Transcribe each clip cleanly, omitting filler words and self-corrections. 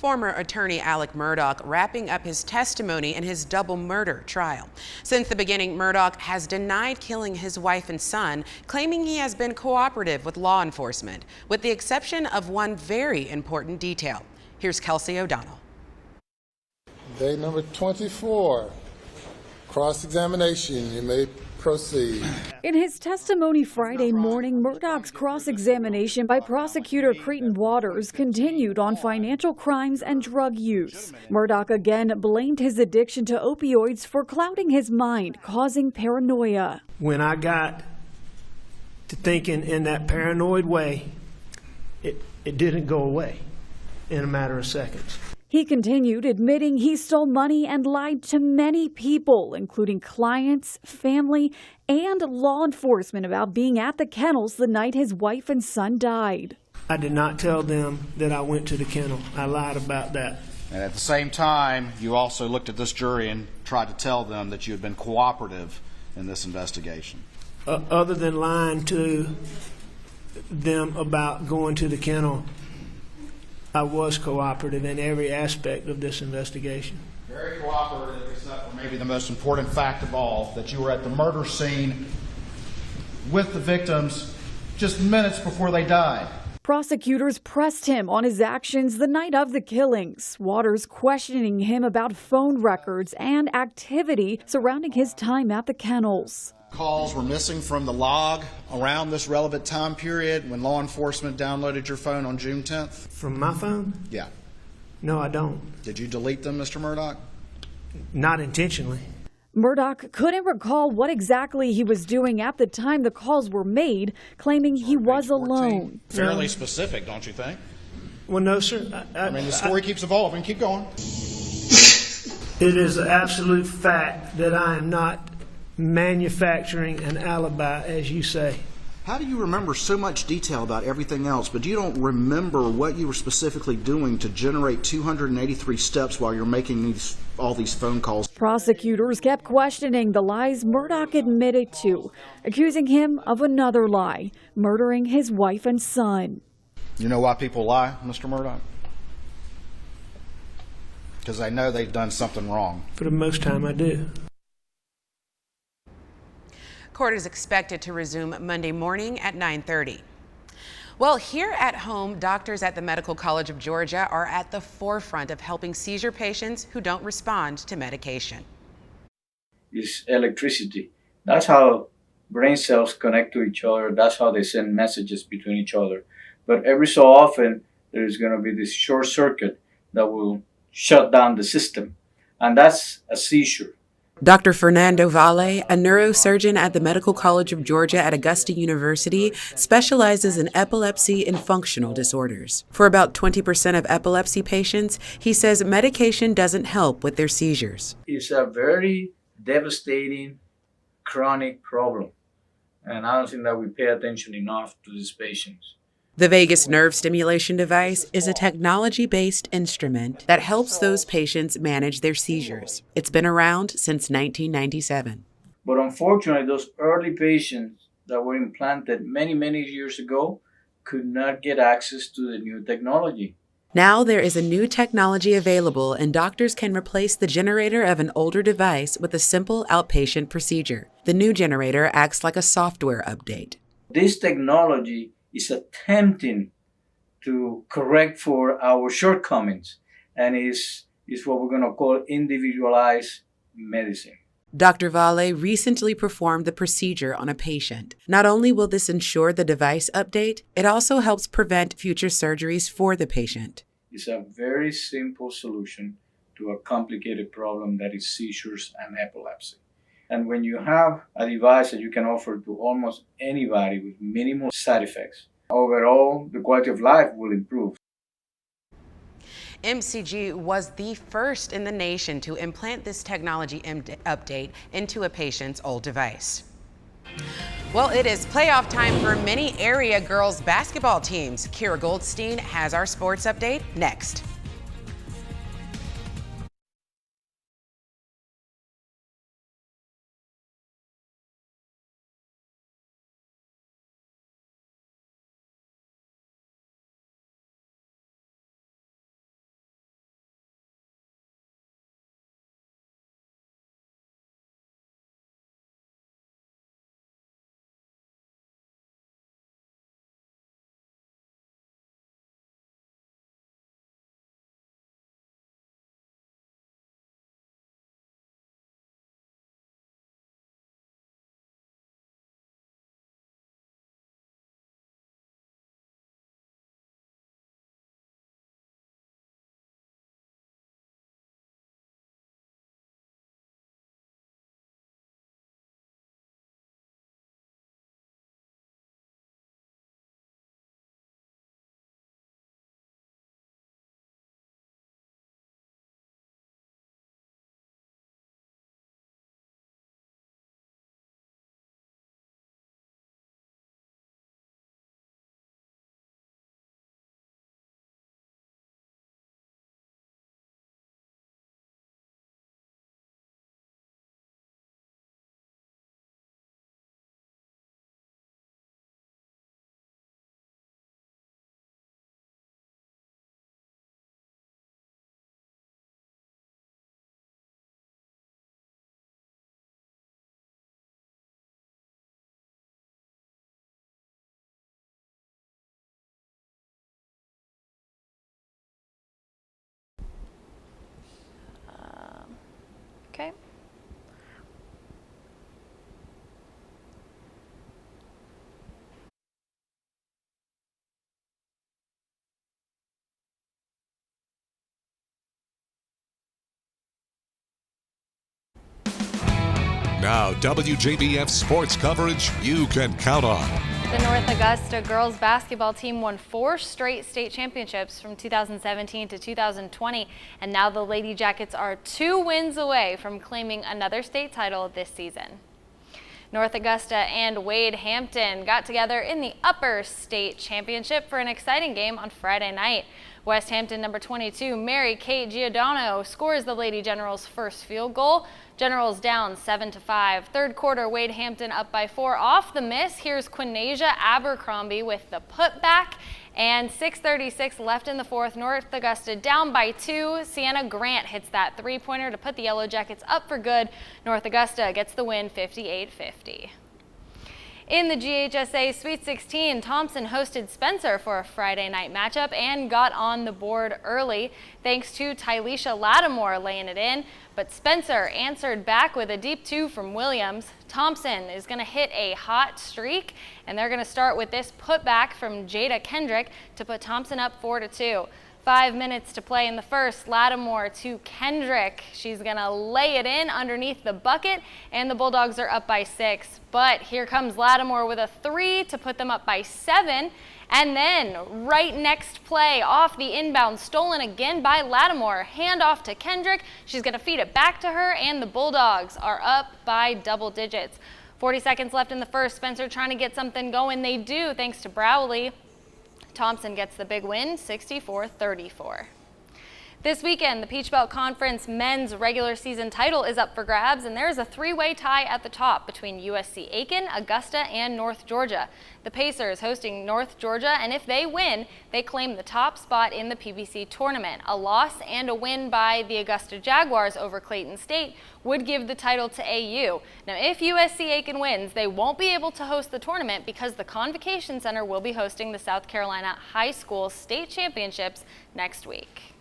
former attorney Alec Murdaugh wrapping up his testimony in his double murder trial. Since the beginning, Murdaugh has denied killing his wife and son, claiming he has been cooperative with law enforcement, with the exception of one very important detail. Here's Kelsey O'Donnell. Day number 24, cross-examination. You may proceed. In his testimony Friday morning, Murdaugh's cross-examination by prosecutor Cretan Waters continued on financial crimes and drug use. Murdaugh again blamed his addiction to opioids for clouding his mind, causing paranoia. When I got to thinking in that paranoid way, it didn't go away in a matter of seconds. He continued, admitting he stole money and lied to many people, including clients, family, and law enforcement about being at the kennels the night his wife and son died. I did not tell them that I went to the kennel. I lied about that. And at the same time, you also looked at this jury and tried to tell them that you had been cooperative in this investigation. Other than lying to them about going to the kennel, I was cooperative in every aspect of this investigation. Very cooperative, except for maybe the most important fact of all, that you were at the murder scene with the victims just minutes before they died. Prosecutors pressed him on his actions the night of the killings, Waters questioning him about phone records and activity surrounding his time at the kennels. Calls were missing from the log around this relevant time period when law enforcement downloaded your phone on June 10th. From my phone? Yeah. No, I don't. Did you delete them, Mr. Murdaugh? Not intentionally. Murdaugh couldn't recall what exactly he was doing at the time the calls were made, claiming he was alone. Fairly specific, don't you think? Well, no, sir. I mean, the story keeps evolving. Keep going. It is an absolute fact that I am not manufacturing an alibi, as you say. How do you remember so much detail about everything else, but you don't remember what you were specifically doing to generate 283 steps while you're making all these phone calls? Prosecutors kept questioning the lies Murdaugh admitted to, accusing him of another lie, murdering his wife and son. You know why people lie, Mr. Murdaugh? Because they know they've done something wrong. For the most time, I do. Court is expected to resume Monday morning at 9:30. Well, here at home, doctors at the Medical College of Georgia are at the forefront of helping seizure patients who don't respond to medication. It's electricity. That's how brain cells connect to each other. That's how they send messages between each other. But every so often, there's going to be this short circuit that will shut down the system. And that's a seizure. Dr. Fernando Valle, a neurosurgeon at the Medical College of Georgia at Augusta University, specializes in epilepsy and functional disorders. For about 20% of epilepsy patients, he says medication doesn't help with their seizures. It's a very devastating, chronic problem. And I don't think that we pay attention enough to these patients. The vagus nerve stimulation device is a technology-based instrument that helps those patients manage their seizures. It's been around since 1997. But unfortunately, those early patients that were implanted many, many years ago could not get access to the new technology. Now there is a new technology available, and doctors can replace the generator of an older device with a simple outpatient procedure. The new generator acts like a software update. This technology is attempting to correct for our shortcomings, and is what we're going to call individualized medicine. Dr. Valle recently performed the procedure on a patient. Not only will this ensure the device update, it also helps prevent future surgeries for the patient. It's a very simple solution to a complicated problem that is seizures and epilepsy. And when you have a device that you can offer to almost anybody with minimal side effects, overall, the quality of life will improve. MCG was the first in the nation to implant this technology update into a patient's old device. Well, it is playoff time for many area girls basketball teams. Kira Goldstein has our sports update next. Now, WJBF sports coverage you can count on. The North Augusta girls basketball team won 4 straight state championships from 2017 to 2020, and now the Lady Jackets are 2 wins away from claiming another state title this season. North Augusta and Wade Hampton got together in the Upper State Championship for an exciting game on Friday night. West Hampton number 22, Mary Kate Giordano, scores the Lady Generals' first field goal. Generals down 7-5. Third quarter, Wade Hampton up by 4 off the miss. Here's Quinasia Abercrombie with the putback. And 6:36 left in the fourth. North Augusta down by 2. Sienna Grant hits that three-pointer to put the Yellow Jackets up for good. North Augusta gets the win 58-50. In the GHSA Sweet 16, Thompson hosted Spencer for a Friday night matchup and got on the board early thanks to Tylisha Lattimore laying it in. But Spencer answered back with a deep 2 from Williams. Thompson is going to hit a hot streak, and they're going to start with this putback from Jada Kendrick to put Thompson up 4-2. 5 minutes to play in the first. Lattimore to Kendrick. She's going to lay it in underneath the bucket, and the Bulldogs are up by 6. But here comes Lattimore with a 3 to put them up by 7. And then right next play off the inbound, stolen again by Lattimore. Hand off to Kendrick. She's going to feed it back to her, and the Bulldogs are up by double digits. 40 seconds left in the first. Spencer trying to get something going. They do, thanks to Browley. Thompson gets the big win, 64-34. This weekend, the Peach Belt Conference men's regular season title is up for grabs, and there's a 3-way tie at the top between USC Aiken, Augusta, and North Georgia. The Pacers hosting North Georgia, and if they win, they claim the top spot in the PBC tournament. A loss and a win by the Augusta Jaguars over Clayton State would give the title to AU. Now, if USC Aiken wins, they won't be able to host the tournament because the Convocation Center will be hosting the South Carolina High School State Championships next week.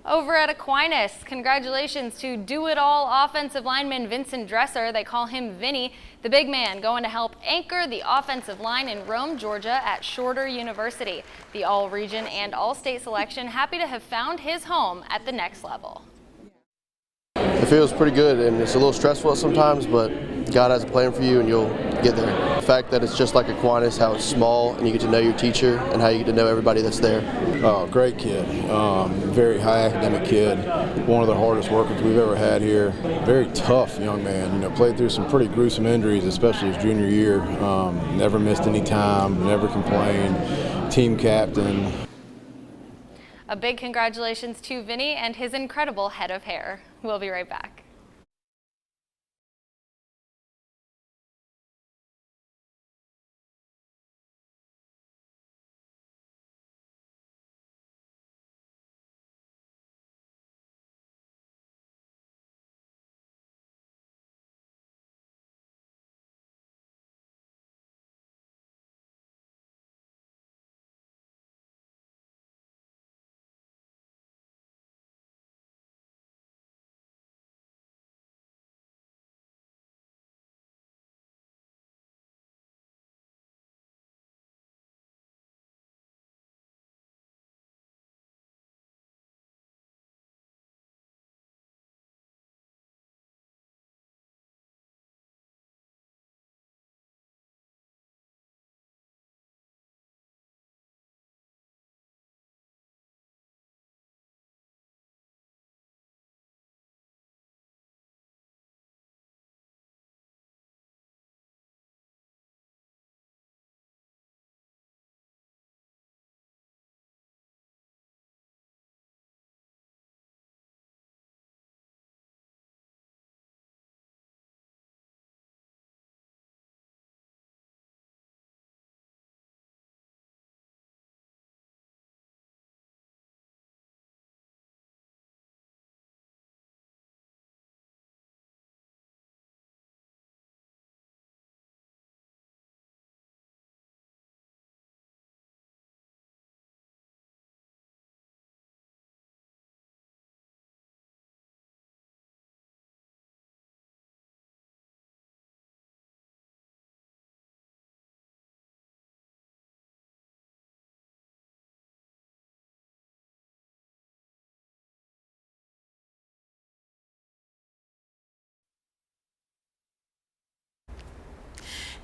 Over at Aquinas, congratulations to do-it-all offensive lineman Vincent Dresser. They call him Vinny, the big man going to help anchor the offensive line in Rome, Georgia at Shorter University. The all-region and all-state selection happy to have found his home at the next level. It feels pretty good, and it's a little stressful sometimes, but God has a plan for you and you'll get there. The fact that it's just like Aquinas, how it's small and you get to know your teacher and how you get to know everybody that's there. Oh, great kid. Very high academic kid. One of the hardest workers we've ever had here. Very tough young man. You know, played through some pretty gruesome injuries, especially his junior year. Never missed any time, never complained. Team captain. A big congratulations to Vinny and his incredible head of hair. We'll be right back.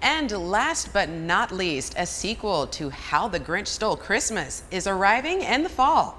And last but not least, a sequel to How the Grinch Stole Christmas is arriving in the fall.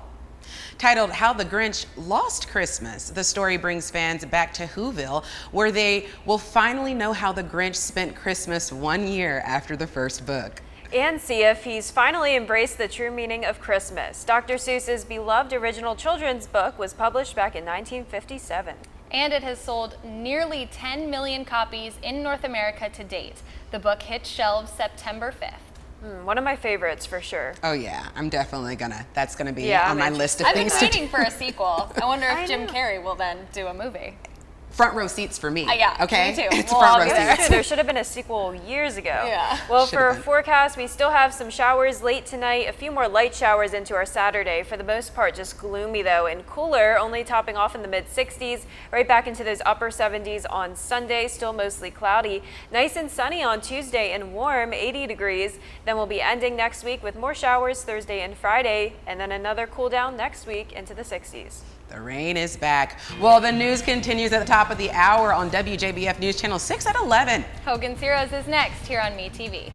Titled How the Grinch Lost Christmas, the story brings fans back to Whoville, where they will finally know how the Grinch spent Christmas 1 year after the first book. And see if he's finally embraced the true meaning of Christmas. Dr. Seuss's beloved original children's book was published back in 1957. And it has sold nearly 10 million copies in North America to date. The book hit shelves September 5th. One of my favorites for sure. Oh yeah, I'm definitely that's gonna be on my list of things to do. I've been waiting for a sequel. I wonder if Jim Carrey will then do a movie. Front row seats for me. Yeah, okay? me too. It's Well, front row seats. There should have been a sequel years ago. Yeah. Well, for our forecast, we still have some showers late tonight, a few more light showers into our Saturday. For the most part, just gloomy though, and cooler, only topping off in the mid-60s, right back into those upper 70s on Sunday, still mostly cloudy. Nice and sunny on Tuesday and warm, 80 degrees. Then we'll be ending next week with more showers Thursday and Friday, and then another cool down next week into the 60s. The rain is back. Well, the news continues at the top of the hour on WJBF News Channel 6 at 11. Hogan's Heroes is next here on MeTV.